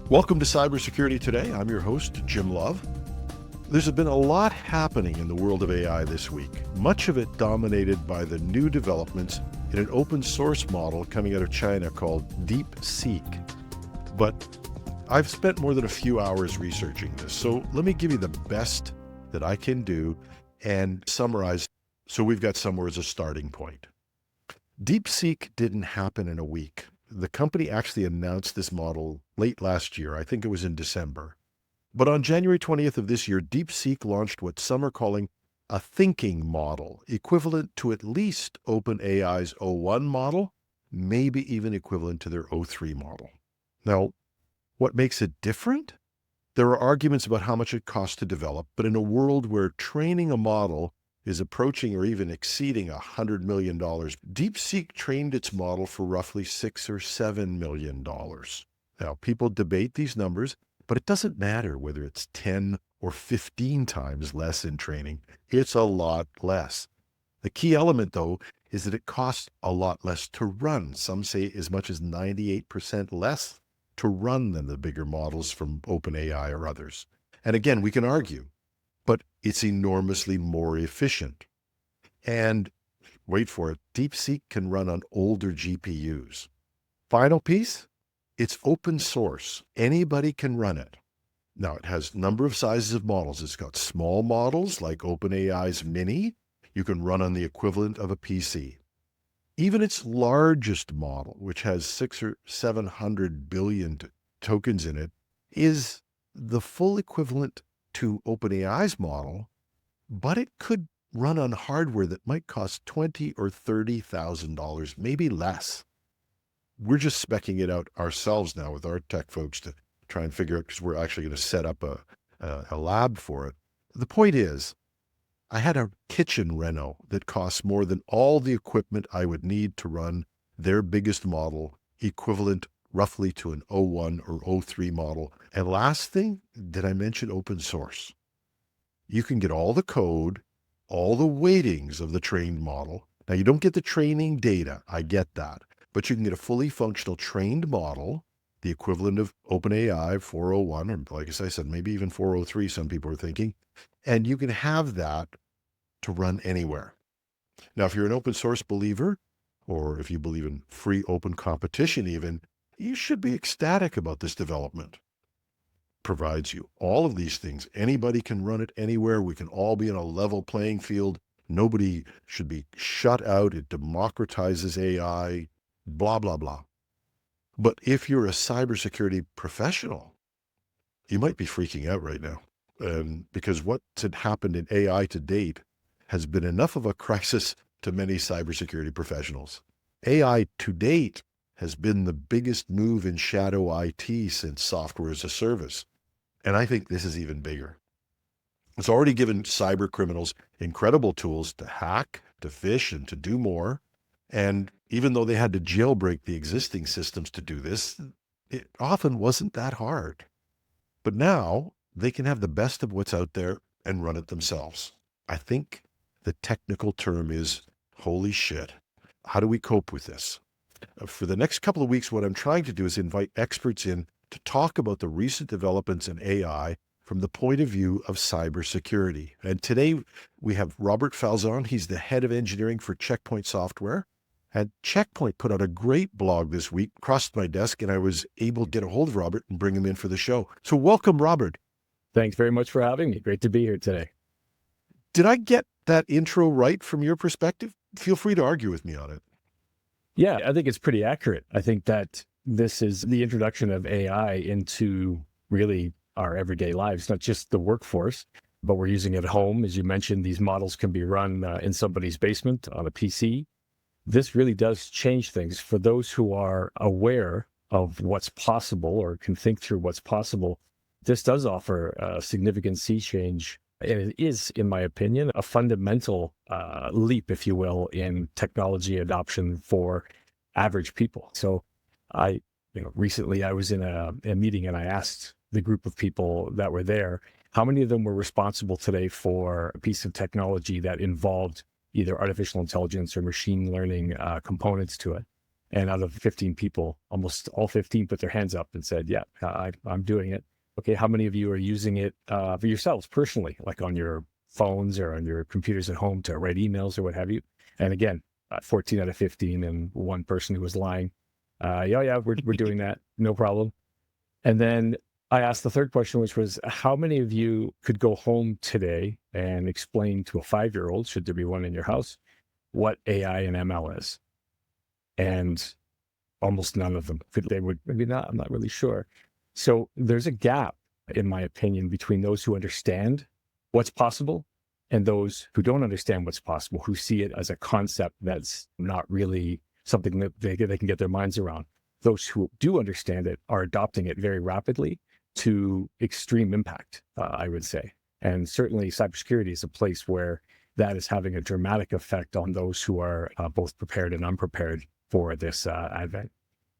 Welcome to Cybersecurity Today. I'm your host, Jim Love. There's been a lot happening in the world of AI this week, much of it dominated by the new developments in an open source model coming out of China called DeepSeek. But I've spent more than a few hours researching this, so let me give you the best that I can do and summarize so we've got somewhere as a starting point. DeepSeek didn't happen in a week. The company actually announced this model late last year. I think it was in December. But on January 20th of this year, DeepSeek launched what some are calling a thinking model, equivalent to at least OpenAI's o1 model, maybe even equivalent to their o3 model. Now, what makes it different? There are arguments about how much it costs to develop, but in a world where training a model is approaching or even exceeding $100 million, DeepSeek trained its model for roughly $6 or $7 million. Now, people debate these numbers, but it doesn't matter whether it's 10 or 15 times less in training. It's a lot less. The key element, though, is that it costs a lot less to run. Some say as much as 98% less to run than the bigger models from OpenAI or others. And again, we can argue, but it's enormously more efficient. And wait for it, DeepSeek can run on older GPUs. Final piece, it's open source. Anybody can run it. Now, it has a number of sizes of models. It's got small models like OpenAI's Mini. You can run on the equivalent of a PC. Even its largest model, which has 600 or 700 billion tokens in it, is the full equivalent to OpenAI's model, but it could run on hardware that might cost $20,000 or $30,000, maybe less. We're just speccing it out ourselves now with our tech folks to try and figure out, because we're actually going to set up a lab for it. The point is, I had a kitchen reno that costs more than all the equipment I would need to run their biggest model, equivalent roughly to an o1 or o3 model. And last thing, did I mention open source? You can get all the code, all the weightings of the trained model. Now, you don't get the training data. I get that. But you can get a fully functional trained model, the equivalent of OpenAI 401, or like I said, maybe even 403, some people are thinking. And you can have that to run anywhere. Now, if you're an open source believer, or if you believe in free open competition even, you should be ecstatic about this development. Provides you all of these things. Anybody can run it anywhere. We can all be on a level playing field. Nobody should be shut out. It democratizes AI, blah, blah, blah. But if you're a cybersecurity professional, you might be freaking out right now. Because what's had happened in AI to date has been enough of a crisis to many cybersecurity professionals. AI to date has been the biggest move in shadow IT since software as a service. And I think this is even bigger. It's already given cyber criminals incredible tools to hack, to phish, and to do more. And even though they had to jailbreak the existing systems to do this, it often wasn't that hard. But now they can have the best of what's out there and run it themselves. I think the technical term is, holy shit. How do we cope with this? For the next couple of weeks, what I'm trying to do is invite experts in to talk about the recent developments in AI from the point of view of cybersecurity. And today we have Robert Falzon. He's the head of engineering for Checkpoint Software. And Checkpoint put out a great blog this week, crossed my desk, and I was able to get a hold of Robert and bring him in for the show. So welcome, Robert. Thanks very much for having me. Great to be here today. Did I get that intro right from your perspective? Feel free to argue with me on it. Yeah, I think it's pretty accurate. I think that this is the introduction of AI into really our everyday lives, not just the workforce, but we're using it at home. As you mentioned, these models can be run in somebody's basement on a PC. This really does change things for those who are aware of what's possible or can think through what's possible. This does offer a significant sea change. And it is, in my opinion, a fundamental leap, if you will, in technology adoption for average people. So recently I was in a meeting and I asked the group of people that were there, how many of them were responsible today for a piece of technology that involved either artificial intelligence or machine learning components to it? And out of 15 people, almost all 15 put their hands up and said, yeah, I'm doing it. Okay, how many of you are using it for yourselves personally, like on your phones or on your computers at home to write emails or what have you? And again, 14 out of 15 and one person who was lying. Yeah, we're doing that. No problem. And then I asked the third question, which was, how many of you could go home today and explain to a 5-year-old, should there be one in your house, what AI and ML is? And almost none of them they would, maybe not, I'm not really sure. So there's a gap, in my opinion, between those who understand what's possible and those who don't understand what's possible, who see it as a concept that's not really something that they can get their minds around. Those who do understand it are adopting it very rapidly to extreme impact, I would say. And certainly cybersecurity is a place where that is having a dramatic effect on those who are both prepared and unprepared for this advent.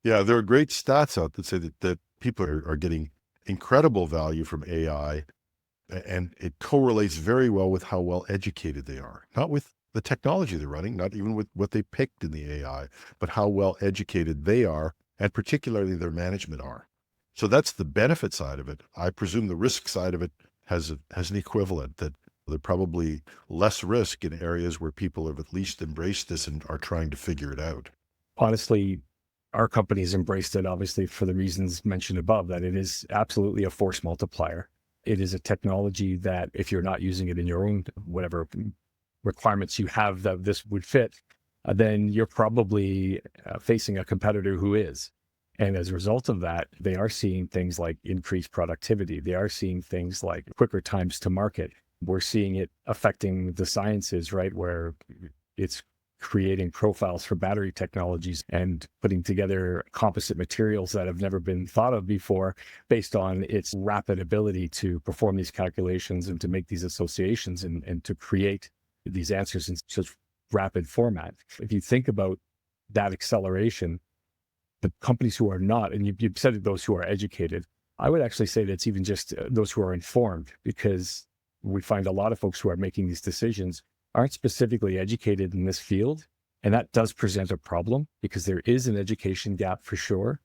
Yeah, there are great stats out that say that people are getting incredible value from AI, and it correlates very well with how well educated they are. Not with the technology they're running, not even with what they picked in the AI, but how well educated they are, and particularly their management are. So that's the benefit side of it. I presume the risk side of it has an equivalent, that there's probably less risk in areas where people have at least embraced this and are trying to figure it out. Honestly, our company's embraced it, obviously, for the reasons mentioned above, that it is absolutely a force multiplier. It is a technology that if you're not using it in your own, whatever requirements you have that this would fit, then you're probably facing a competitor who is. And as a result of that, they are seeing things like increased productivity. They are seeing things like quicker times to market. We're seeing it affecting the sciences, right? Where it's creating profiles for battery technologies and putting together composite materials that have never been thought of before, based on its rapid ability to perform these calculations and to make these associations and to create these answers in such rapid format. If you think about that acceleration, the companies who are not, and you said those who are educated, I would actually say that it's even just those who are informed, because we find a lot of folks who are making these decisions aren't specifically educated in this field. And that does present a problem, because there is an education gap for sure.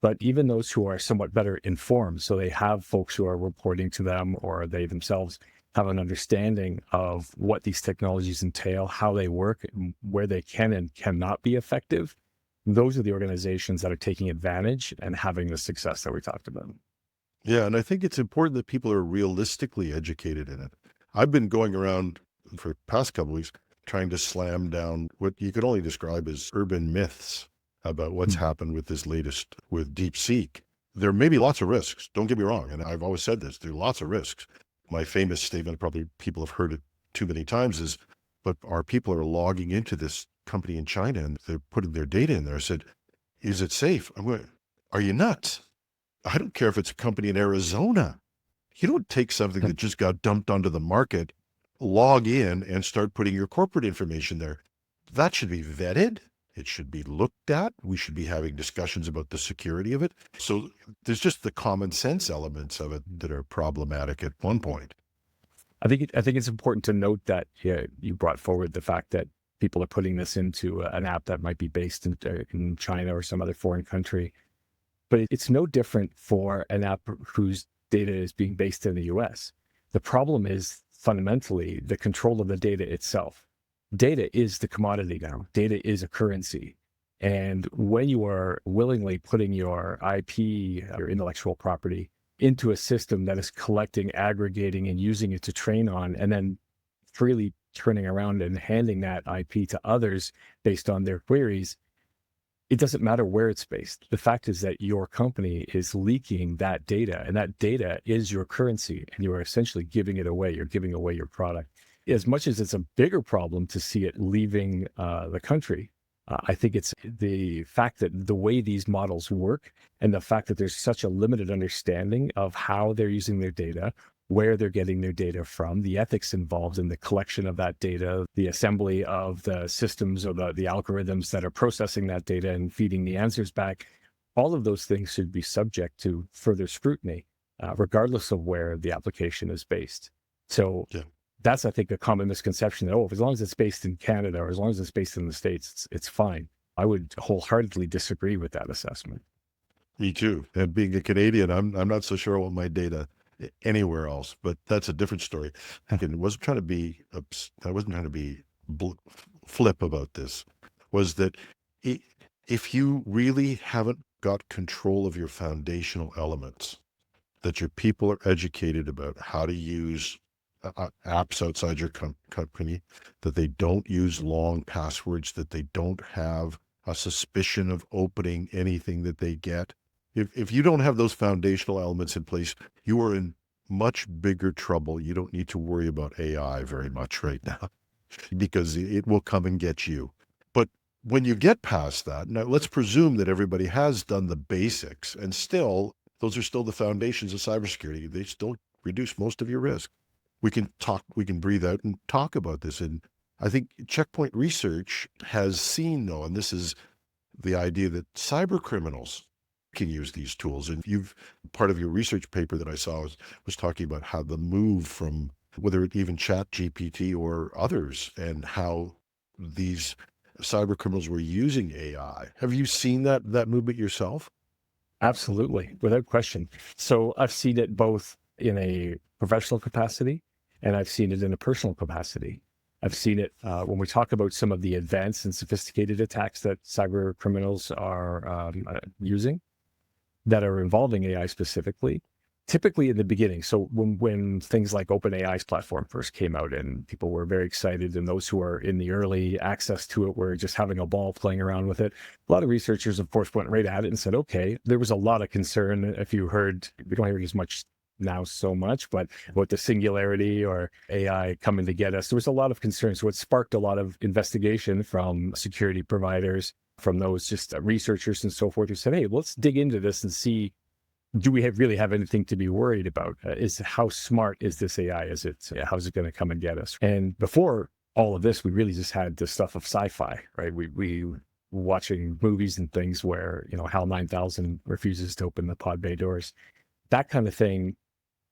But even those who are somewhat better informed, so they have folks who are reporting to them, or they themselves have an understanding of what these technologies entail, how they work, and where they can and cannot be effective, those are the organizations that are taking advantage and having the success that we talked about. Yeah, and I think it's important that people are realistically educated in it. I've been going around for the past couple of weeks trying to slam down what you could only describe as urban myths about what's happened with this latest, with DeepSeek. There may be lots of risks, don't get me wrong, and I've always said this, there are lots of risks. My famous statement, probably people have heard it too many times, is, but our people are logging into this company in China and they're putting their data in there. I said, is it safe? I'm going, are you nuts? I don't care if it's a company in Arizona. You don't take something that just got dumped onto the market, log in and start putting your corporate information there. That should be vetted. It should be looked at. We should be having discussions about the security of it. So there's just the common sense elements of it that are problematic at one point. I think it's important to note that you brought forward the fact that people are putting this into an app that might be based in China or some other foreign country. But it's no different for an app whose data is being based in the US. The problem is fundamentally the control of the data itself. Data is the commodity now. Data is a currency. And when you are willingly putting your IP, your intellectual property, into a system that is collecting, aggregating, and using it to train on, and then freely turning around and handing that IP to others based on their queries, it doesn't matter where it's based. The fact is that your company is leaking that data, and that data is your currency, and you are essentially giving it away. You're giving away your product. As much as it's a bigger problem to see it leaving the country, I think it's the fact that the way these models work, and the fact that there's such a limited understanding of how they're using their data, where they're getting their data from, the ethics involved in the collection of that data, the assembly of the systems or the algorithms that are processing that data and feeding the answers back. All of those things should be subject to further scrutiny, regardless of where the application is based. So that's, I think, a common misconception that, as long as it's based in Canada or as long as it's based in the States, it's fine. I would wholeheartedly disagree with that assessment. Me too. And being a Canadian, I'm not so sure about my data anywhere else, but that's a different story. And wasn't trying to be, I wasn't trying to be flip about this. Was that if you really haven't got control of your foundational elements, that your people are educated about how to use apps outside your company, that they don't use long passwords, that they don't have a suspicion of opening anything that they get. If you don't have those foundational elements in place, you are in much bigger trouble. You don't need to worry about AI very much right now because it will come and get you. But when you get past that, now let's presume that everybody has done the basics, and still, those are still the foundations of cybersecurity. They still reduce most of your risk. We can breathe out and talk about this. And I think Checkpoint Research has seen, though, and this is the idea that cyber criminals can use these tools. And part of your research paper that I saw was talking about how the move from whether it even ChatGPT or others, and how these cyber criminals were using AI. Have you seen that movement yourself? Absolutely, without question. So I've seen it both in a professional capacity and I've seen it in a personal capacity. I've seen it when we talk about some of the advanced and sophisticated attacks that cyber criminals are using that are involving AI specifically. Typically in the beginning, so when things like OpenAI's platform first came out and people were very excited, and those who are in the early access to it were just having a ball playing around with it, a lot of researchers, of course, went right at it and said, okay, there was a lot of concern. If you heard, we don't hear it as much now so much, but about the singularity or AI coming to get us, there was a lot of concern. So it sparked a lot of investigation from security providers, from those just researchers and so forth, who said, hey, let's dig into this and see, do we really have anything to be worried about? Is how smart is this AI? How's it going to come and get us? And before all of this, we really just had the stuff of sci-fi, right? We watching movies and things where, HAL 9000 refuses to open the pod bay doors. That kind of thing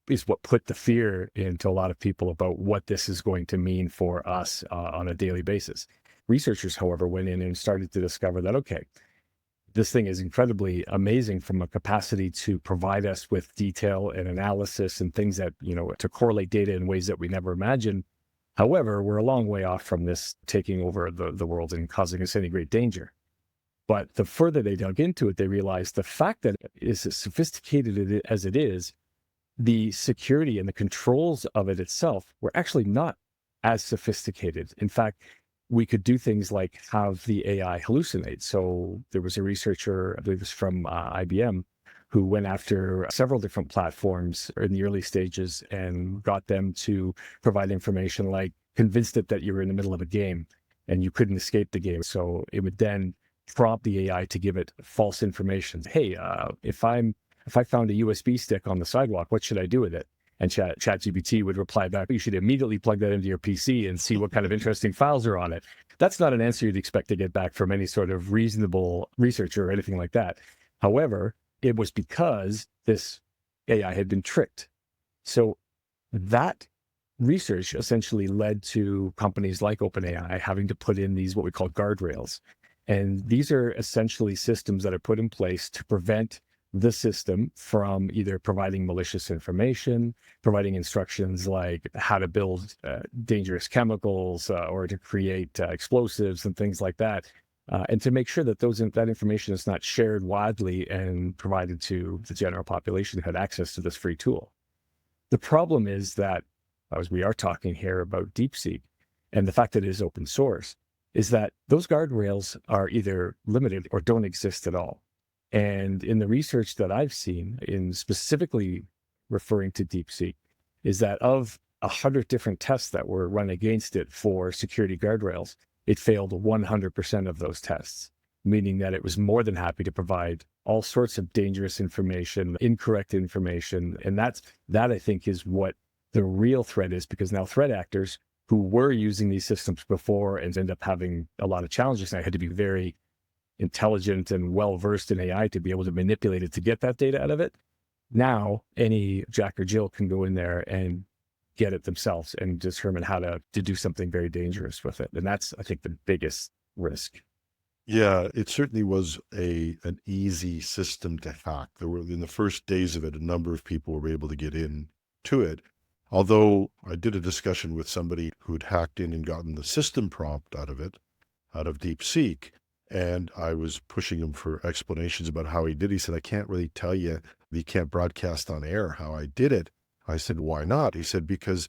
is what put the fear into a lot of people about what this is going to mean for us on a daily basis. Researchers, however, went in and started to discover that, okay, this thing is incredibly amazing from a capacity to provide us with detail and analysis and things that, to correlate data in ways that we never imagined. However, we're a long way off from this taking over the world and causing us any great danger. But the further they dug into it, they realized the fact that it is as sophisticated as it is, the security and the controls of it itself were actually not as sophisticated. In fact, we could do things like have the AI hallucinate. So there was a researcher, I believe it was from IBM, who went after several different platforms in the early stages and got them to provide information like convinced it that you were in the middle of a game and you couldn't escape the game. So it would then prompt the AI to give it false information. Hey, if I found a USB stick on the sidewalk, what should I do with it? And ChatGPT would reply back, you should immediately plug that into your PC and see what kind of interesting files are on it. That's not an answer you'd expect to get back from any sort of reasonable researcher or anything like that. However, it was because this AI had been tricked. So that research essentially led to companies like OpenAI having to put in these, what we call guardrails. And these are essentially systems that are put in place to prevent the system from either providing malicious information, providing instructions like how to build dangerous chemicals or to create explosives and things like that, and to make sure that that information is not shared widely and provided to the general population who had access to this free tool. The problem is that, as we are talking here about DeepSeek and the fact that it is open source, is that those guardrails are either limited or don't exist at all. And in the research that I've seen, in specifically referring to DeepSeek, is that of 100 different tests that were run against it for security guardrails, it failed 100% of those tests, meaning that it was more than happy to provide all sorts of dangerous information, incorrect information. And that I think is what the real threat is, because now threat actors who were using these systems before and end up having a lot of challenges, and I had to be very intelligent and well-versed in AI to be able to manipulate it to get that data out of it. Now, any Jack or Jill can go in there and get it themselves and determine how to do something very dangerous with it. And that's, I think, the biggest risk. Yeah, it certainly was an easy system to hack. There were in the first days of it, a number of people were able to get in to it. Although I did a discussion with somebody who'd hacked in and gotten the system prompt out of it, out of DeepSeek, and I was pushing him for explanations about how he did. He said, I can't really tell you, he can't broadcast on air how I did it. I said, why not? He said, because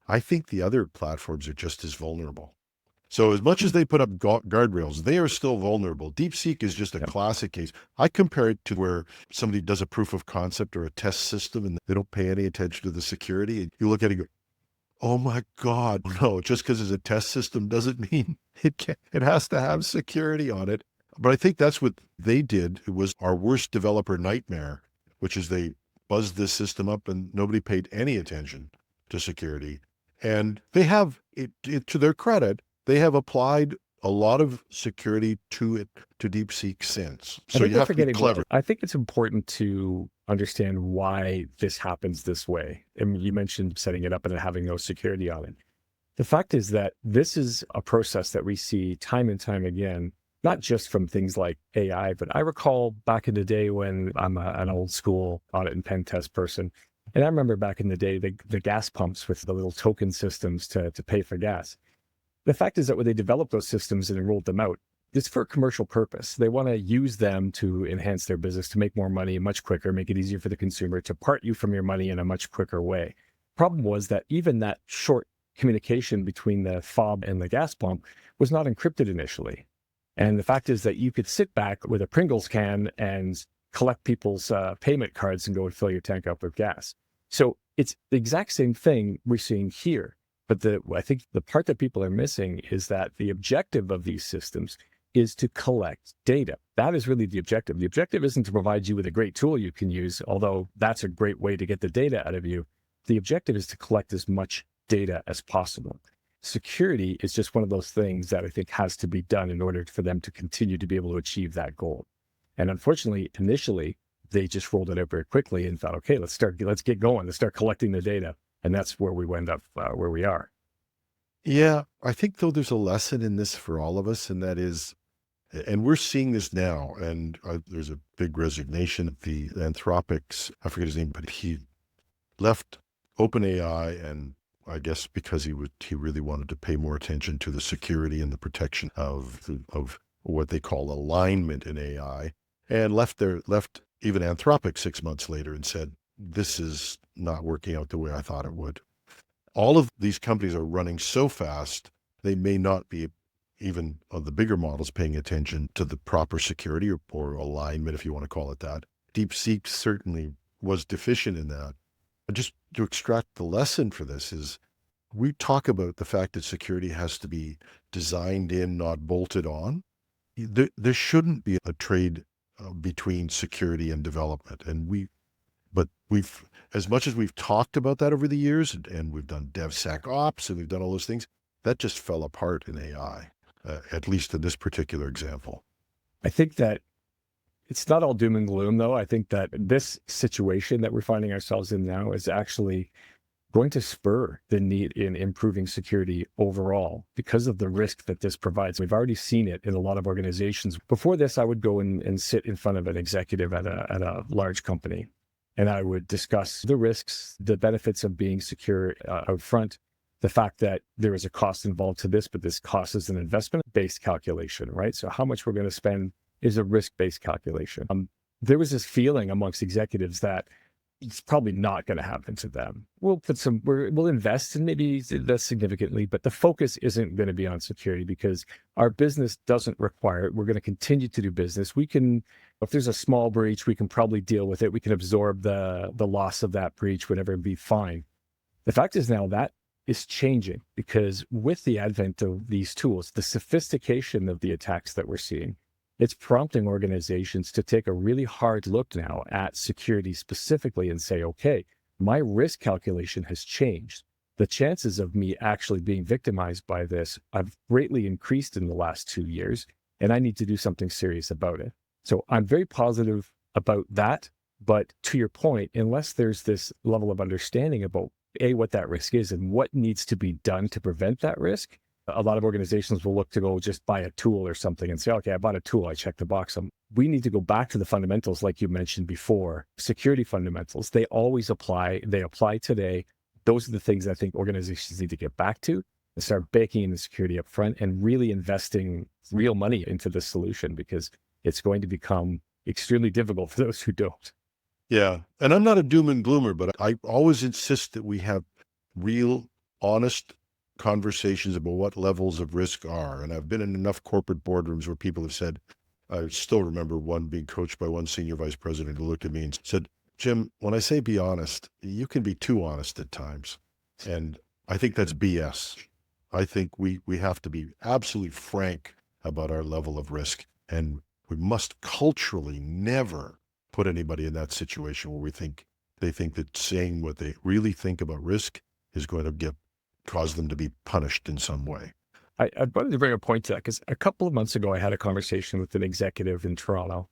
I think the other platforms are just as vulnerable. So as much as they put up guardrails, they are still vulnerable. DeepSeek is just a Yep. classic case. I compare it to where somebody does a proof of concept or a test system and they don't pay any attention to the security. And you look at it and go, oh my God, no, just because it's a test system doesn't mean it has to have security on it. But I think that's what they did. It was our worst developer nightmare, which is they buzzed this system up and nobody paid any attention to security. And they have, to their credit, they have applied a lot of security to it, to DeepSeek since. I So think you they're have to be forgetting clever. I think it's important to understand why this happens this way. I mean, you mentioned setting it up and it having no security on it. The fact is that this is a process that we see time and time again, not just from things like AI, but I recall back in the day when I'm an old school audit and pen test person. And I remember back in the day, the gas pumps with the little token systems to pay for gas. The fact is that when they developed those systems and rolled them out, it's for a commercial purpose. They want to use them to enhance their business, to make more money much quicker, make it easier for the consumer, to part you from your money in a much quicker way. Problem was that even that short communication between the fob and the gas pump was not encrypted initially. And the fact is that you could sit back with a Pringles can and collect people's payment cards and go and fill your tank up with gas. So it's the exact same thing we're seeing here. But I think the part that people are missing is that the objective of these systems is to collect data. That is really the objective. The objective isn't to provide you with a great tool you can use, although that's a great way to get the data out of you. The objective is to collect as much data as possible. Security is just one of those things that I think has to be done in order for them to continue to be able to achieve that goal. And unfortunately, initially, they just rolled it out very quickly and thought, okay, let's get going. Let's start collecting the data. And that's where we end up where we are. Yeah, I think though there's a lesson in this for all of us, and that is, and we're seeing this now, and there's a big resignation of the Anthropic's, I forget his name, but he left OpenAI, and I guess because he really wanted to pay more attention to the security and the protection of what they call alignment in AI, and left even Anthropic 6 months later and said, this is not working out the way I thought it would. All of these companies are running so fast, they may not be even on the bigger models paying attention to the proper security or alignment, if you want to call it that. DeepSeek certainly was deficient in that. But just to extract the lesson for this is we talk about the fact that security has to be designed in, not bolted on. There shouldn't be a trade between security and development. But as much as we've talked about that over the years, and we've done DevSecOps and we've done all those things, that just fell apart in AI, at least in this particular example. I think that it's not all doom and gloom, though. I think that this situation that we're finding ourselves in now is actually going to spur the need in improving security overall because of the risk that this provides. We've already seen it in a lot of organizations. Before this, I would go and sit in front of an executive at a large company, and I would discuss the risks, the benefits of being secure out front, the fact that there is a cost involved to this, but this cost is an investment-based calculation, right? So how much we're going to spend is a risk-based calculation. There was this feeling amongst executives that it's probably not going to happen to them. We'll invest and maybe invest significantly, but the focus isn't going to be on security because our business doesn't require it. We're going to continue to do business. If there's a small breach, we can probably deal with it. We can absorb the loss of that breach, whatever, and be fine. The fact is now that is changing because with the advent of these tools, the sophistication of the attacks that we're seeing, it's prompting organizations to take a really hard look now at security specifically and say, okay, my risk calculation has changed. The chances of me actually being victimized by this have greatly increased in the last 2 years, and I need to do something serious about it. So I'm very positive about that. But to your point, unless there's this level of understanding about what that risk is and what needs to be done to prevent that risk, A lot of organizations will look to go just buy a tool or something and say, okay, I bought a tool, I checked the box. We need to go back to the fundamentals, like you mentioned before, security fundamentals. They always apply. They apply today. Those are the things I think organizations need to get back to and start baking in the security up front and really investing real money into the solution, because it's going to become extremely difficult for those who don't. Yeah. And I'm not a doom and gloomer, but I always insist that we have real, honest conversations about what levels of risk are. And I've been in enough corporate boardrooms where people have said, I still remember one being coached by one senior vice president who looked at me and said, Jim, when I say be honest, you can be too honest at times. And I think that's BS. I think we have to be absolutely frank about our level of risk. And we must culturally never put anybody in that situation where they think that saying what they really think about risk is going to cause them to be punished in some way. I wanted to bring a point to that because a couple of months ago, I had a conversation with an executive in Toronto.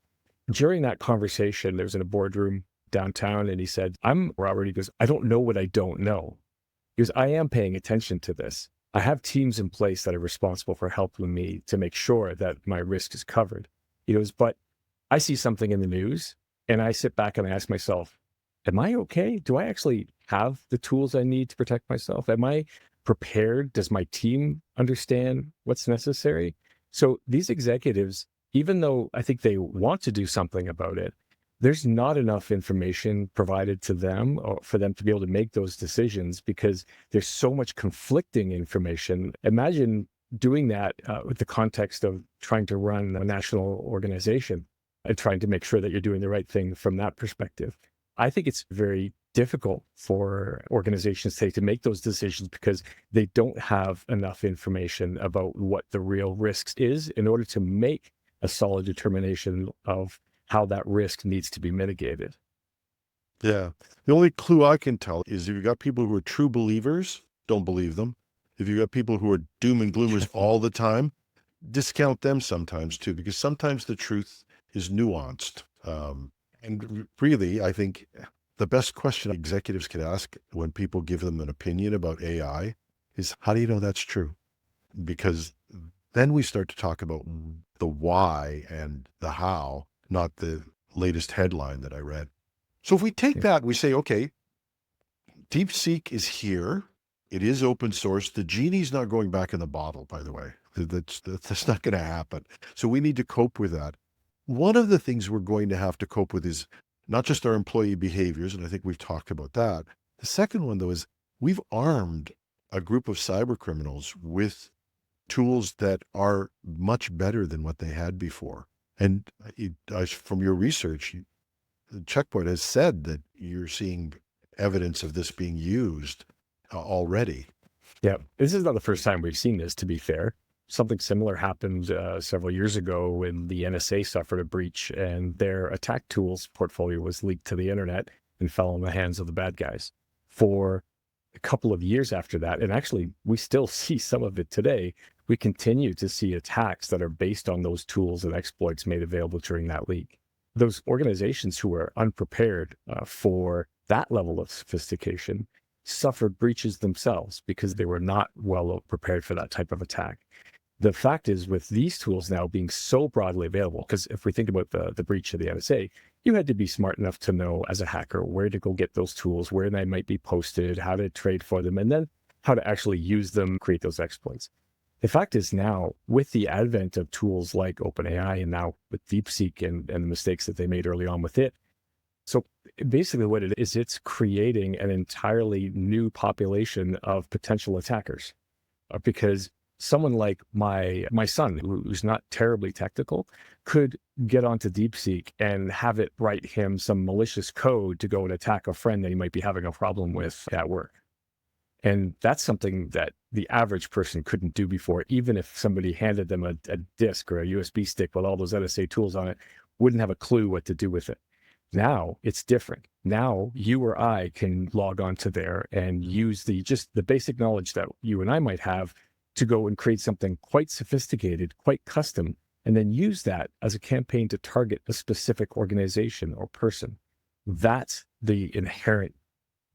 During that conversation, there was in a boardroom downtown, and he said, I'm Robert. He goes, I don't know what I don't know. He goes, I am paying attention to this. I have teams in place that are responsible for helping me to make sure that my risk is covered. He goes, but I see something in the news and I sit back and I ask myself, am I okay? Do I actually have the tools I need to protect myself? Am I prepared? Does my team understand what's necessary? So these executives, even though I think they want to do something about it, there's not enough information provided to them or for them to be able to make those decisions because there's so much conflicting information. Imagine doing that with the context of trying to run a national organization and trying to make sure that you're doing the right thing from that perspective. I think it's very difficult for organizations to make those decisions because they don't have enough information about what the real risk is in order to make a solid determination of how that risk needs to be mitigated. Yeah. The only clue I can tell is if you've got people who are true believers, don't believe them. If you've got people who are doom and gloomers all the time, discount them sometimes too, because sometimes the truth is nuanced. And really, I think the best question executives can ask when people give them an opinion about AI is, how do you know that's true? Because then we start to talk about the why and the how, not the latest headline that I read. So if we take that, we say, okay, DeepSeek is here. It is open source. The genie's not going back in the bottle, by the way. That's not going to happen. So we need to cope with that. One of the things we're going to have to cope with is not just our employee behaviors, and I think we've talked about that. The second one, though, is we've armed a group of cyber criminals with tools that are much better than what they had before. And from your research, Checkpoint has said that you're seeing evidence of this being used already. Yeah, this is not the first time we've seen this, to be fair. Something similar happened several years ago when the NSA suffered a breach and their attack tools portfolio was leaked to the internet and fell in the hands of the bad guys. For a couple of years after that, and actually we still see some of it today, we continue to see attacks that are based on those tools and exploits made available during that leak. Those organizations who were unprepared for that level of sophistication suffered breaches themselves because they were not well prepared for that type of attack. The fact is, with these tools now being so broadly available, because if we think about the breach of the NSA, you had to be smart enough to know as a hacker where to go get those tools, where they might be posted, how to trade for them, and then how to actually use them, create those exploits. The fact is now, with the advent of tools like OpenAI and now with DeepSeek and the mistakes that they made early on with it, so basically what it is, it's creating an entirely new population of potential attackers because someone like my son, who's not terribly technical, could get onto DeepSeek and have it write him some malicious code to go and attack a friend that he might be having a problem with at work. And that's something that the average person couldn't do before, even if somebody handed them a disk or a USB stick with all those NSA tools on it, wouldn't have a clue what to do with it. Now it's different. Now you or I can log on to there and use just the basic knowledge that you and I might have to go and create something quite sophisticated, quite custom, and then use that as a campaign to target a specific organization or person. That's the inherent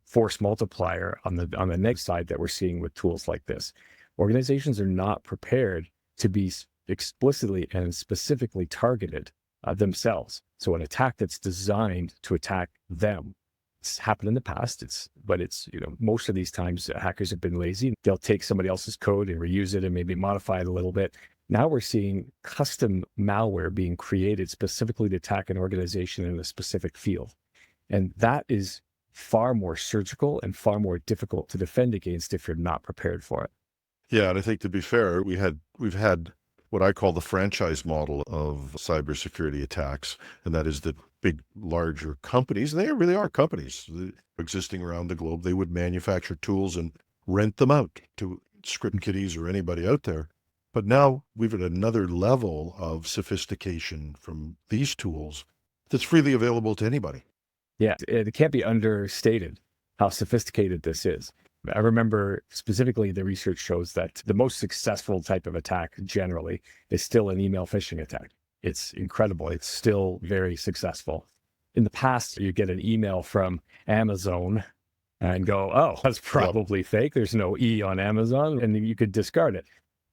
force multiplier on the next side that we're seeing with tools like this. Organizations are not prepared to be explicitly and specifically targeted themselves. So an attack that's designed to attack them. It's happened in the past. But most of these times hackers have been lazy. They'll take somebody else's code and reuse it and maybe modify it a little bit. Now we're seeing custom malware being created specifically to attack an organization in a specific field. And that is far more surgical and far more difficult to defend against if you're not prepared for it. Yeah, and I think to be fair, we've had what I call the franchise model of cybersecurity attacks, and that is that big, larger companies, and they really are companies existing around the globe, they would manufacture tools and rent them out to script kiddies or anybody out there. But now we've at another level of sophistication from these tools that's freely available to anybody. Yeah, it can't be understated how sophisticated this is. I remember specifically the research shows that the most successful type of attack generally is still an email phishing attack. It's incredible. It's still very successful. In the past, you get an email from Amazon and go, oh, that's probably fake. There's no E on Amazon, and you could discard it.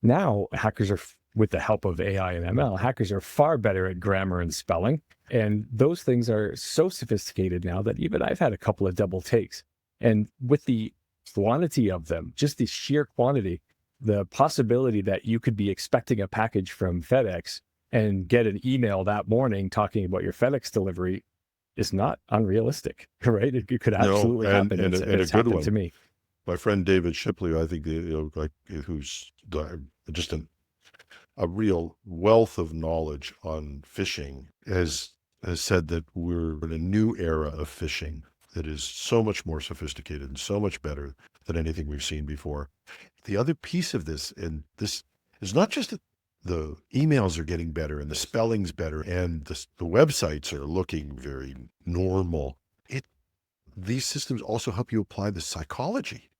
Now, hackers are, with the help of AI and ML, hackers are far better at grammar and spelling. And those things are so sophisticated now that even I've had a couple of double takes. And with the quantity of them, just the sheer quantity, the possibility that you could be expecting a package from FedEx and get an email that morning talking about your FedEx delivery is not unrealistic, right? It could absolutely happen. And it's a good happened one. to me. My friend David Shipley, I think, who's just a real wealth of knowledge on phishing, has said that we're in a new era of phishing that is so much more sophisticated and so much better than anything we've seen before. The other piece of this, and this is not just that the emails are getting better and the spelling's better and the websites are looking very normal. These systems also help you apply the psychology.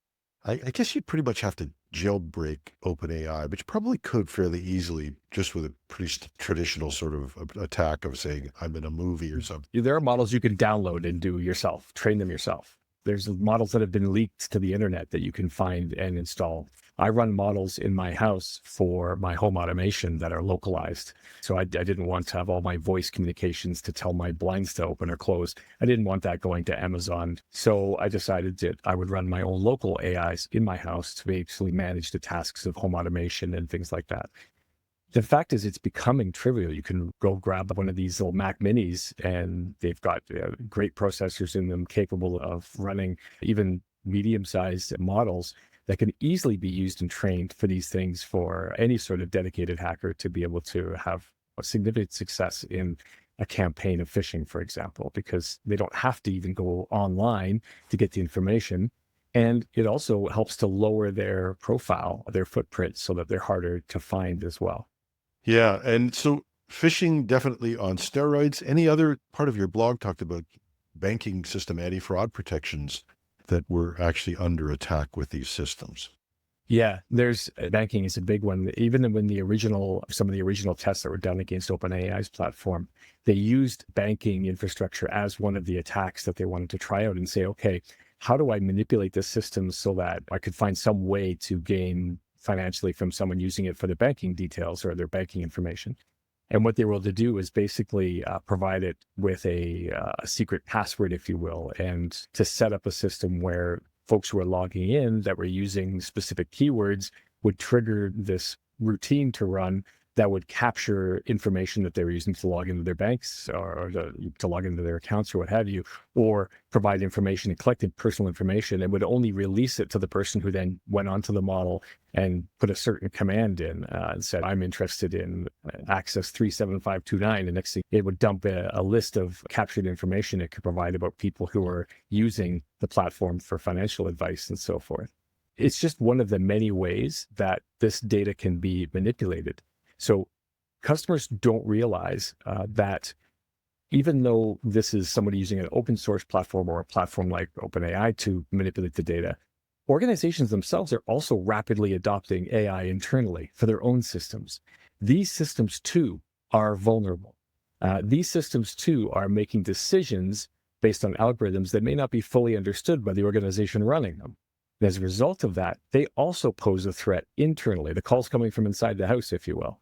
I guess you'd pretty much have to jailbreak OpenAI, but you probably could fairly easily just with a pretty traditional sort of attack of saying, I'm in a movie or something. There are models you can download and do yourself, train them yourself. There's models that have been leaked to the internet that you can find and install. I run models in my house for my home automation that are localized. So I didn't want to have all my voice communications to tell my blinds to open or close. I didn't want that going to Amazon. So I decided that I would run my own local AIs in my house to basically manage the tasks of home automation and things like that. The fact is, it's becoming trivial. You can go grab one of these little Mac minis and they've got great processors in them capable of running even medium-sized models that can easily be used and trained for these things for any sort of dedicated hacker to be able to have a significant success in a campaign of phishing, for example, because they don't have to even go online to get the information. And it also helps to lower their profile, their footprint, so that they're harder to find as well. Yeah. And so phishing definitely on steroids. Any other part of your blog talked about banking system anti-fraud protections that were actually under attack with these systems? Yeah, banking is a big one. Even when some of the original tests that were done against OpenAI's platform, they used banking infrastructure as one of the attacks that they wanted to try out and say, okay, how do I manipulate this system so that I could find some way to gain financially from someone using it for their banking details or their banking information? And what they were able to do is basically provide it with a secret password, if you will, and to set up a system where folks who are logging in that were using specific keywords would trigger this routine to run that would capture information that they were using to log into their banks or to log into their accounts or what have you, or provide information and collected personal information and would only release it to the person who then went onto the model and put a certain command in and said, I'm interested in access 37529. The next thing, it would dump a list of captured information it could provide about people who are using the platform for financial advice and so forth. It's just one of the many ways that this data can be manipulated. So customers don't realize that even though this is somebody using an open source platform or a platform like OpenAI to manipulate the data, organizations themselves are also rapidly adopting AI internally for their own systems. These systems too are vulnerable. These systems too are making decisions based on algorithms that may not be fully understood by the organization running them. And as a result of that, they also pose a threat internally. The call's coming from inside the house, if you will.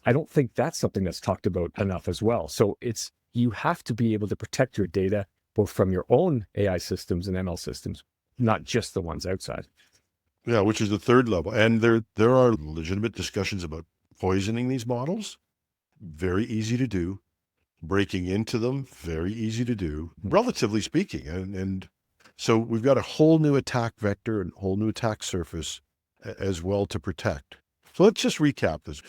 I don't think that's something that's talked about enough as well. So you have to be able to protect your data, both from your own AI systems and ML systems, not just the ones outside. Yeah, which is the third level. And there are legitimate discussions about poisoning these models. Very easy to do. Breaking into them, very easy to do, relatively speaking. And so we've got a whole new attack vector and whole new attack surface as well to protect. So let's just recap this.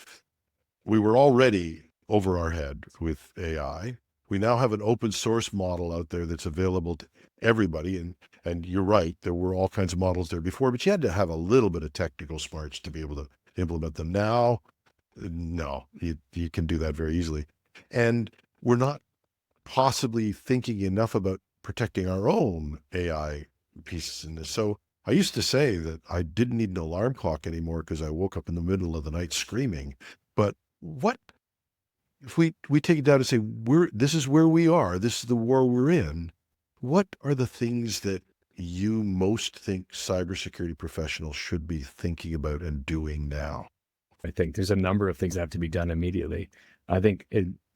We were already over our head with AI. We now have an open source model out there that's available to everybody. And you're right, there were all kinds of models there before, but you had to have a little bit of technical smarts to be able to implement them. Now, no, you can do that very easily. And we're not possibly thinking enough about protecting our own AI pieces in this. So I used to say that I didn't need an alarm clock anymore because I woke up in the middle of the night screaming. But what if we take it down and say, this is where we are, this is the war we're in. What are the things that you most think cybersecurity professionals should be thinking about and doing now? I think there's a number of things that have to be done immediately. I think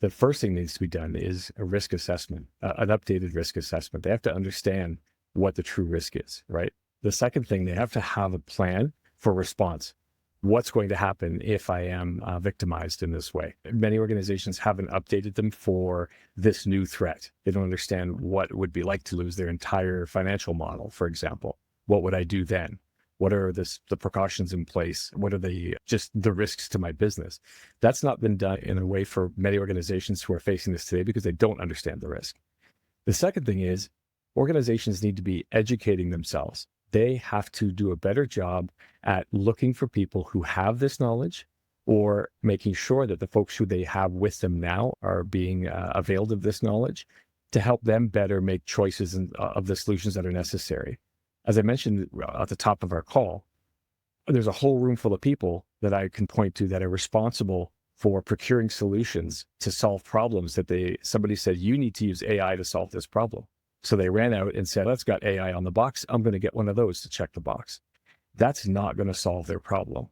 the first thing that needs to be done is a risk assessment, an updated risk assessment. They have to understand what the true risk is, right? The second thing, they have to have a plan for response. What's going to happen if I am victimized in this way? Many organizations haven't updated them for this new threat. They don't understand what it would be like to lose their entire financial model, for example. What would I do then? What are the precautions in place? What are the risks to my business? That's not been done in a way for many organizations who are facing this today because they don't understand the risk. The second thing is organizations need to be educating themselves. They have to do a better job at looking for people who have this knowledge or making sure that the folks who they have with them now are being availed of this knowledge to help them better make choices of the solutions that are necessary. As I mentioned at the top of our call, there's a whole room full of people that I can point to that are responsible for procuring solutions to solve problems that somebody said, you need to use AI to solve this problem. So they ran out and said, let's got AI on the box. I'm going to get one of those to check the box. That's not going to solve their problem.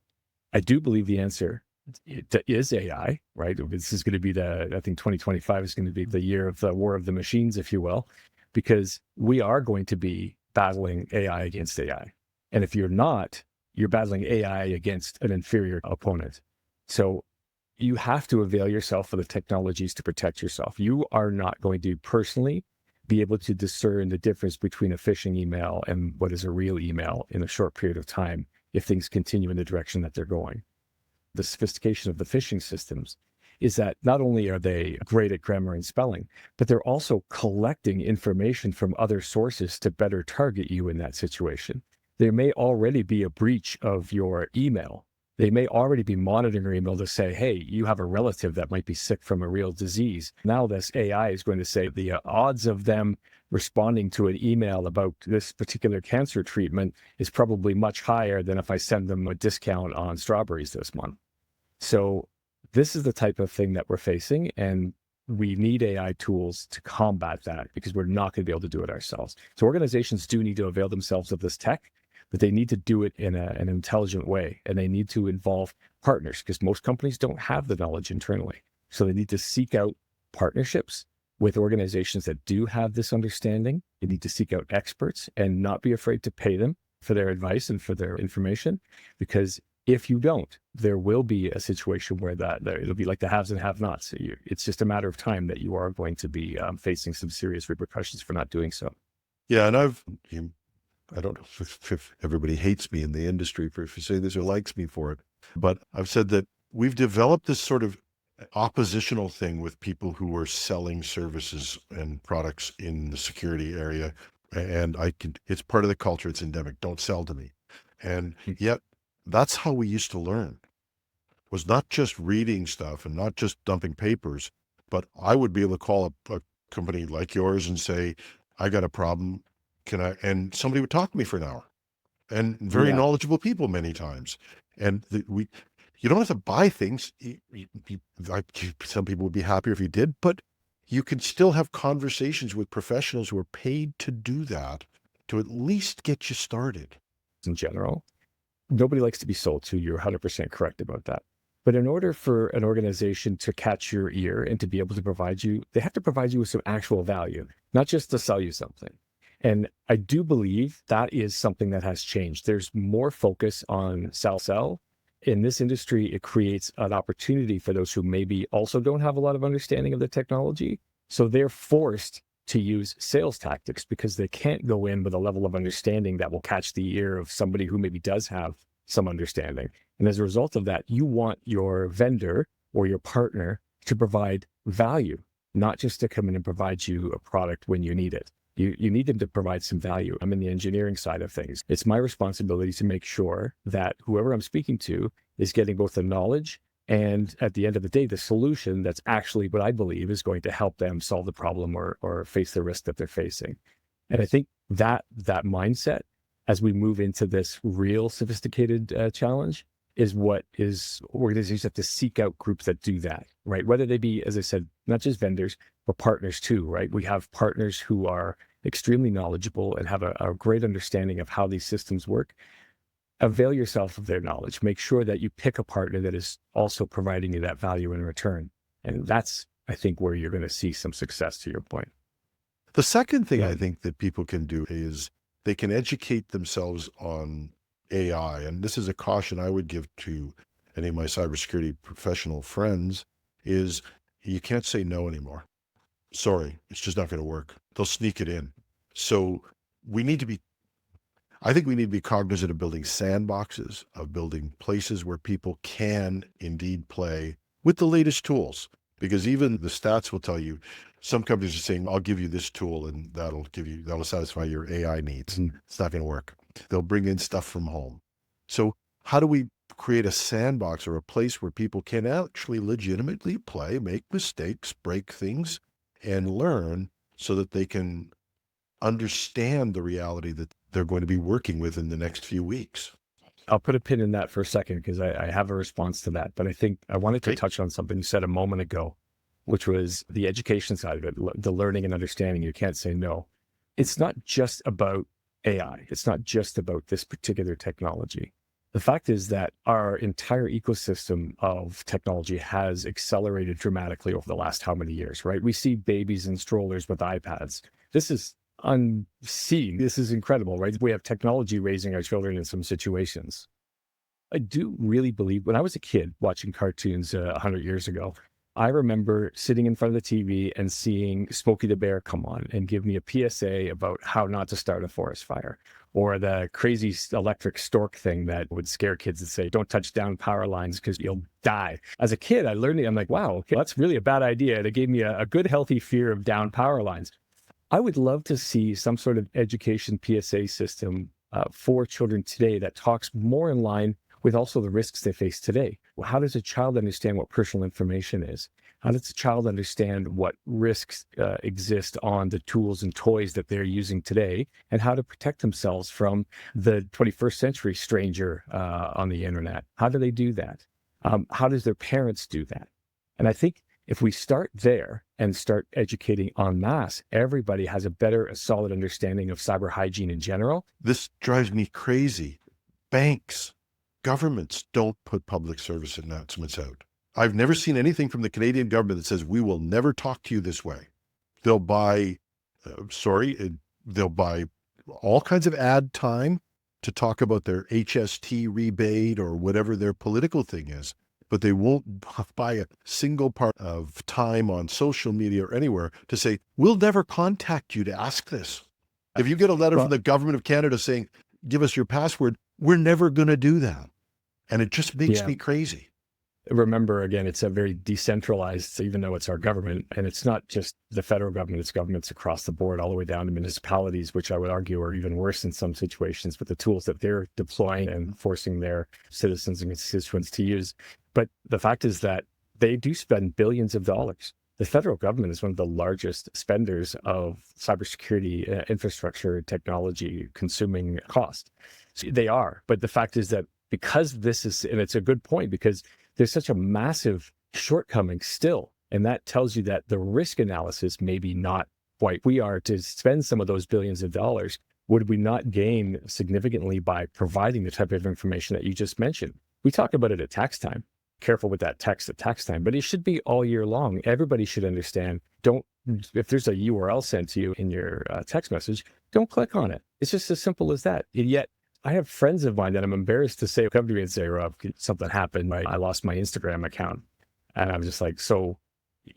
I do believe the answer is AI, right? This is going to be I think 2025 is going to be the year of the war of the machines, if you will, because we are going to be battling AI against AI. And if you're not, you're battling AI against an inferior opponent. So you have to avail yourself of the technologies to protect yourself. You are not going to personally be able to discern the difference between a phishing email and what is a real email in a short period of time if things continue in the direction that they're going. The sophistication of the phishing systems is that not only are they great at grammar and spelling, but they're also collecting information from other sources to better target you in that situation. There may already be a breach of your email. They may already be monitoring your email to say, hey, you have a relative that might be sick from a real disease. Now this AI is going to say the odds of them responding to an email about this particular cancer treatment is probably much higher than if I send them a discount on strawberries this month. So this is the type of thing that we're facing, and we need AI tools to combat that because we're not going to be able to do it ourselves. So organizations do need to avail themselves of this tech, but they need to do it in an intelligent way, and they need to involve partners because most companies don't have the knowledge internally. So they need to seek out partnerships with organizations that do have this understanding. They need to seek out experts and not be afraid to pay them for their advice and for their information, because if you don't, there will be a situation where it'll be like the haves and have-nots. It's just a matter of time that you are going to be facing some serious repercussions for not doing so. Yeah, and I don't know if everybody hates me in the industry for saying this or likes me for it, but I've said that we've developed this sort of oppositional thing with people who are selling services and products in the security area. And it's part of the culture. It's endemic. Don't sell to me. And yet that's how we used to learn, was not just reading stuff and not just dumping papers, but I would be able to call a company like yours and say, I got a problem. And somebody would talk to me for an hour, and very knowledgeable people many times. And you don't have to buy things. Some people would be happier if you did, but you can still have conversations with professionals who are paid to do that, to at least get you started. in general. Nobody likes to be sold to. You're 100% correct about that. But in order for an organization to catch your ear and to be able to provide you, they have to provide you with some actual value, not just to sell you something. And I do believe that is something that has changed. There's more focus on sell. In this industry, it creates an opportunity for those who maybe also don't have a lot of understanding of the technology. So they're forced to use sales tactics because they can't go in with a level of understanding that will catch the ear of somebody who maybe does have some understanding. And as a result of that, you want your vendor or your partner to provide value, not just to come in and provide you a product when you need it. You need them to provide some value. I'm in the engineering side of things. It's my responsibility to make sure that whoever I'm speaking to is getting both the knowledge and at the end of the day, the solution that's actually what I believe is going to help them solve the problem or face the risk that they're facing. And I think that mindset, as we move into this real sophisticated challenge, is what is organizations have to seek out groups that do that, right? Whether they be, as I said, not just vendors, but partners too, right? We have partners who are extremely knowledgeable and have a great understanding of how these systems work. Avail yourself of their knowledge. Make sure that you pick a partner that is also providing you that value in return. And that's, I think, where you're going to see some success, to your point. The second thing I think that people can do is they can educate themselves on AI. And this is a caution I would give to any of my cybersecurity professional friends is you can't say no anymore. Sorry, it's just not going to work. They'll sneak it in. So I think we need to be cognizant of building sandboxes, of building places where people can indeed play with the latest tools. Because even the stats will tell you, some companies are saying, I'll give you this tool and that'll satisfy your AI needs. And it's not going to work. They'll bring in stuff from home. So how do we create a sandbox or a place where people can actually legitimately play, make mistakes, break things, and learn so that they can understand the reality that they're going to be working with in the next few weeks? I'll put a pin in that for a second because I have a response to that. But I think I wanted to touch on something you said a moment ago, which was the education side of it, the learning and understanding. You can't say no. It's not just about AI. It's not just about this particular technology. The fact is that our entire ecosystem of technology has accelerated dramatically over the last how many years, right? We see babies in strollers with iPads. This is unseen. This is incredible, right? We have technology raising our children in some situations. I do really believe when I was a kid watching cartoons 100 years ago, I remember sitting in front of the TV and seeing Smokey the Bear come on and give me a PSA about how not to start a forest fire, or the crazy electric stork thing that would scare kids and say, don't touch down power lines because you'll die. As a kid, I learned it. I'm like, wow, okay, that's really a bad idea. And it gave me a good, healthy fear of down power lines. I would love to see some sort of education PSA system for children today that talks more in line with also the risks they face today. How does a child understand what personal information is? How does a child understand what risks exist on the tools and toys that they're using today, and how to protect themselves from the 21st century stranger on the internet? How do they do that? How does their parents do that? And I think if we start there and start educating en masse, everybody has a solid understanding of cyber hygiene in general. This drives me crazy. Banks, governments don't put public service announcements out. I've never seen anything from the Canadian government that says, we will never talk to you this way. They'll buy, they'll buy all kinds of ad time to talk about their HST rebate or whatever their political thing is. But they won't buy a single part of time on social media or anywhere to say, we'll never contact you to ask this. If you get a letter from the government of Canada saying, give us your password, we're never going to do that. And it just makes me crazy. Remember, again, it's a very decentralized, even though it's our government, and it's not just the federal government, it's governments across the board, all the way down to municipalities, which I would argue are even worse in some situations with the tools that they're deploying and forcing their citizens and constituents to use. But the fact is that they do spend billions of dollars. The federal government is one of the largest spenders of cybersecurity infrastructure technology consuming cost. So they are. But the fact is that because this is, and it's a good point, because there's such a massive shortcoming still. And that tells you that the risk analysis may be not quite. We are to spend some of those billions of dollars would we not gain significantly by providing the type of information that you just mentioned? We talk about it at tax time. Careful with that text at tax time, but it should be all year long. Everybody should understand. If there's a URL sent to you in your text message, don't click on it. It's just as simple as that. And yet, I have friends of mine that I'm embarrassed to say, come to me and say, Rob, something happened. I lost my Instagram account. And I'm just like, so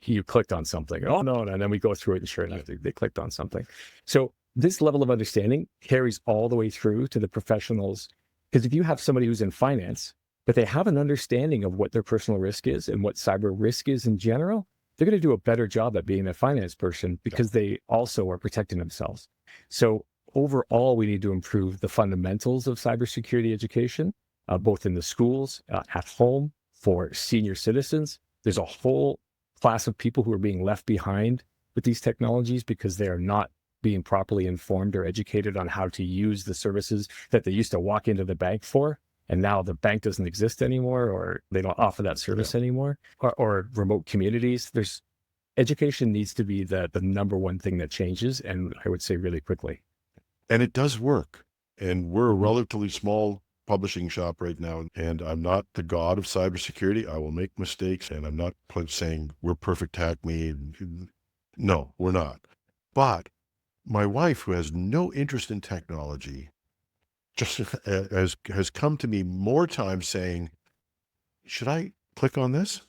you clicked on something. Oh, no. And then we go through it and sure enough, they clicked on something. So this level of understanding carries all the way through to the professionals. Because if you have somebody who's in finance, but they have an understanding of what their personal risk is and what cyber risk is in general, they're going to do a better job at being a finance person because they also are protecting themselves. So overall, we need to improve the fundamentals of cybersecurity education, both in the schools, at home, for senior citizens. There's a whole class of people who are being left behind with these technologies because they are not being properly informed or educated on how to use the services that they used to walk into the bank for. And now the bank doesn't exist anymore, or they don't offer that service anymore, or remote communities. Education needs to be the number one thing that changes, and I would say really quickly. And it does work. And we're a relatively small publishing shop right now, and I'm not the god of cybersecurity. I will make mistakes, and I'm not saying we're perfect, hack me. No, we're not. But my wife, who has no interest in technology, just has come to me more times saying, should I click on this?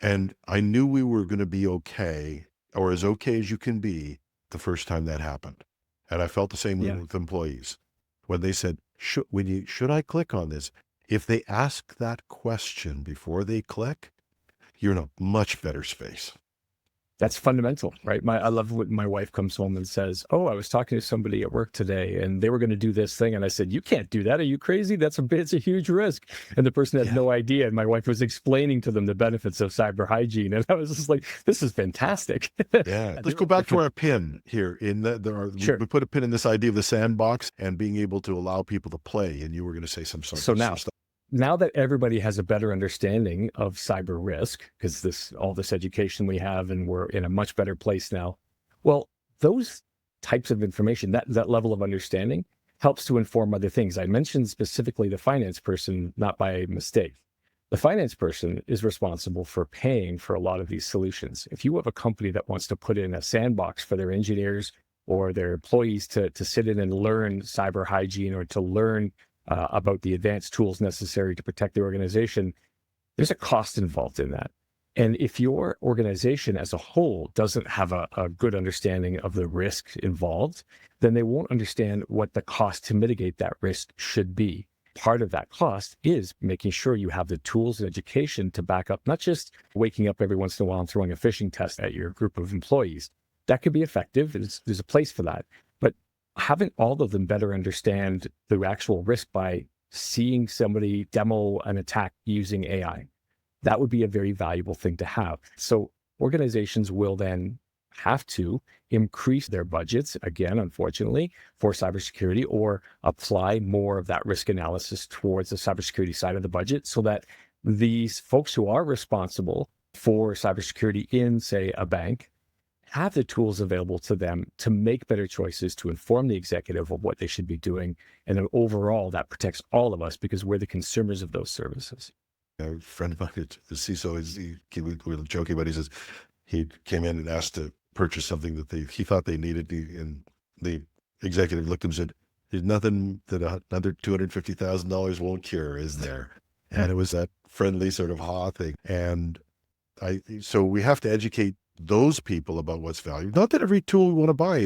And I knew we were going to be okay, or as okay as you can be, the first time that happened. And I felt the same with employees. When they said, should I click on this? If they ask that question before they click, you're in a much better space. That's fundamental, right? I love when my wife comes home and says, oh, I was talking to somebody at work today and they were going to do this thing. And I said, you can't do that. Are you crazy? It's a huge risk. And the person had no idea. And my wife was explaining to them the benefits of cyber hygiene. And I was just like, this is fantastic. Yeah. Let's go back to our pin here. Sure. We put a pin in this idea of the sandbox and being able to allow people to play. And you were going to say some stuff. Now that everybody has a better understanding of cyber risk, because all this education we have, and we're in a much better place now. Well, those types of information, that level of understanding helps to inform other things. I mentioned specifically the finance person, not by mistake. The finance person is responsible for paying for a lot of these solutions. If you have a company that wants to put in a sandbox for their engineers or their employees to sit in and learn cyber hygiene or to learn about the advanced tools necessary to protect the organization, there's a cost involved in that. And if your organization as a whole doesn't have a good understanding of the risk involved, then they won't understand what the cost to mitigate that risk should be. Part of that cost is making sure you have the tools and education to back up, not just waking up every once in a while and throwing a phishing test at your group of employees. That could be effective. There's a place for that. But having all of them better understand the actual risk by seeing somebody demo an attack using AI, that would be a very valuable thing to have. So organizations will then have to increase their budgets, again, unfortunately, for cybersecurity, or apply more of that risk analysis towards the cybersecurity side of the budget so that these folks who are responsible for cybersecurity in, say, a bank, have the tools available to them to make better choices, to inform the executive of what they should be doing. And then overall, that protects all of us because we're the consumers of those services. A friend of mine, the CISO, we were joking about, he says he came in and asked to purchase something that he thought they needed. And the executive looked at him and said, there's nothing that another $250,000 won't cure, is there? And it was that friendly sort of thing. And so we have to educate those people about what's valued. Not that every tool we want to buy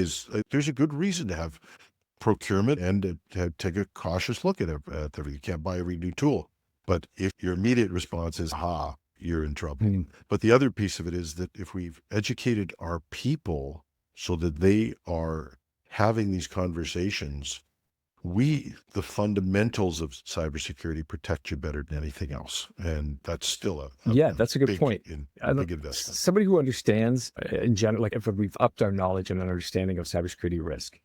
there's a good reason to have procurement and to take a cautious look at everything. You can't buy every new tool. But if your immediate response is, you're in trouble. But the other piece of it is that if we've educated our people so that they are having these conversations, the fundamentals of cybersecurity protect you better than anything else. And that's still that's a good point. Big investment. Somebody who understands in general, like if we've upped our knowledge and understanding of cybersecurity risk,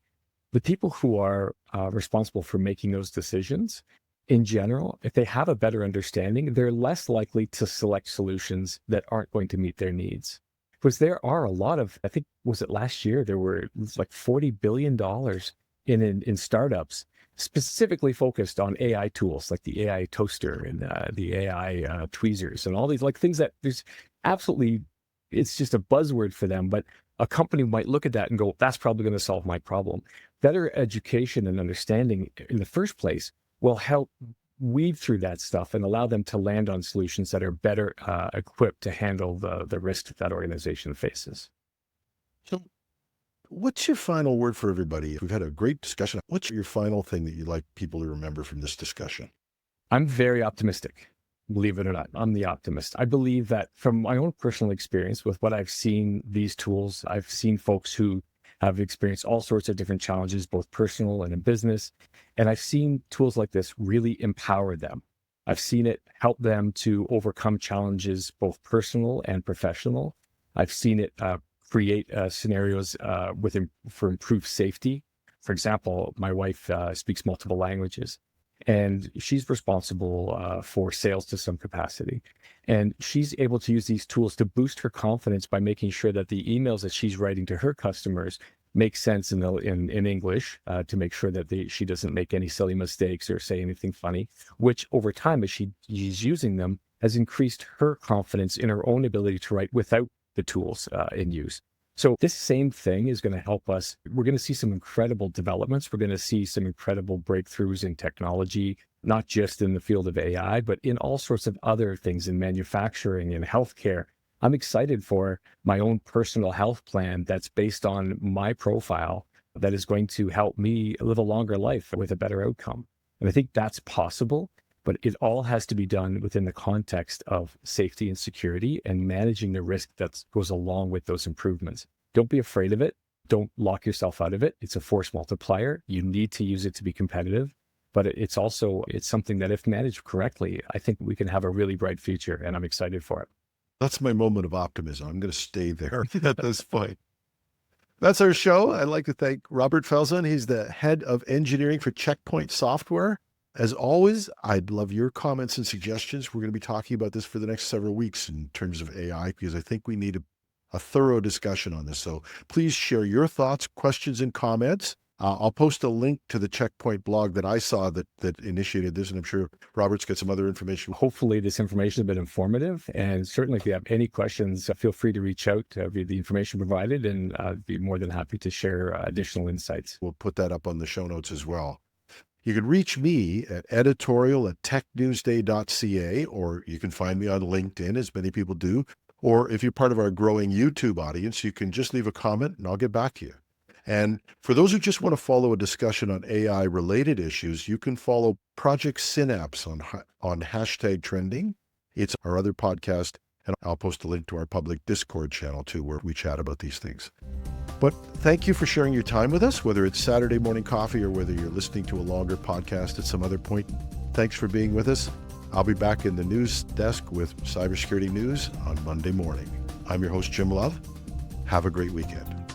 the people who are responsible for making those decisions, in general, if they have a better understanding, they're less likely to select solutions that aren't going to meet their needs. Because there are a lot of, I think, was it last year, there was like $40 billion in startups specifically focused on AI tools like the AI toaster and the AI tweezers and all these like things that there's absolutely, it's just a buzzword for them, but a company might look at that and go, that's probably going to solve my problem. Better education and understanding in the first place will help weed through that stuff and allow them to land on solutions that are better equipped to handle the risk that organization faces. So what's your final word for everybody? We've had a great discussion. What's your final thing that you'd like people to remember from this discussion? I'm very optimistic, believe it or not. I'm the optimist. I believe that from my own personal experience with what I've seen these tools, I've seen folks who have experienced all sorts of different challenges, both personal and in business. And I've seen tools like this really empower them. I've seen it help them to overcome challenges, both personal and professional. I've seen it create scenarios for improved safety. For example, my wife speaks multiple languages, and she's responsible for sales to some capacity. And she's able to use these tools to boost her confidence by making sure that the emails that she's writing to her customers make sense in English, to make sure that she doesn't make any silly mistakes or say anything funny, which over time, as she's using them, has increased her confidence in her own ability to write without the tools in use. So this same thing is going to help us. We're going to see some incredible developments. We're going to see some incredible breakthroughs in technology, not just in the field of AI, but in all sorts of other things in manufacturing and healthcare. I'm excited for my own personal health plan that's based on my profile that is going to help me live a longer life with a better outcome. And I think that's possible. But it all has to be done within the context of safety and security and managing the risk that goes along with those improvements. Don't be afraid of it. Don't lock yourself out of it. It's a force multiplier. You need to use it to be competitive. But it's something that if managed correctly, I think we can have a really bright future, and I'm excited for it. That's my moment of optimism. I'm going to stay there at this point. That's our show. I'd like to thank Robert Falzon. He's the head of engineering for Checkpoint Software. As always, I'd love your comments and suggestions. We're going to be talking about this for the next several weeks in terms of AI, because I think we need a thorough discussion on this. So please share your thoughts, questions, and comments. I'll post a link to the Checkpoint blog that I saw that initiated this, and I'm sure Robert's got some other information. Hopefully this information has been informative, and certainly if you have any questions, feel free to reach out via the information provided, and I'd be more than happy to share additional insights. We'll put that up on the show notes as well. You can reach me at editorial@technewsday.ca, or you can find me on LinkedIn, as many people do. Or if you're part of our growing YouTube audience, you can just leave a comment and I'll get back to you. And for those who just want to follow a discussion on AI-related issues, you can follow Project Synapse on #trending. It's our other podcast, and I'll post a link to our public Discord channel too, where we chat about these things. But thank you for sharing your time with us, whether it's Saturday morning coffee or whether you're listening to a longer podcast at some other point. Thanks for being with us. I'll be back in the news desk with cybersecurity news on Monday morning. I'm your host, Jim Love. Have a great weekend.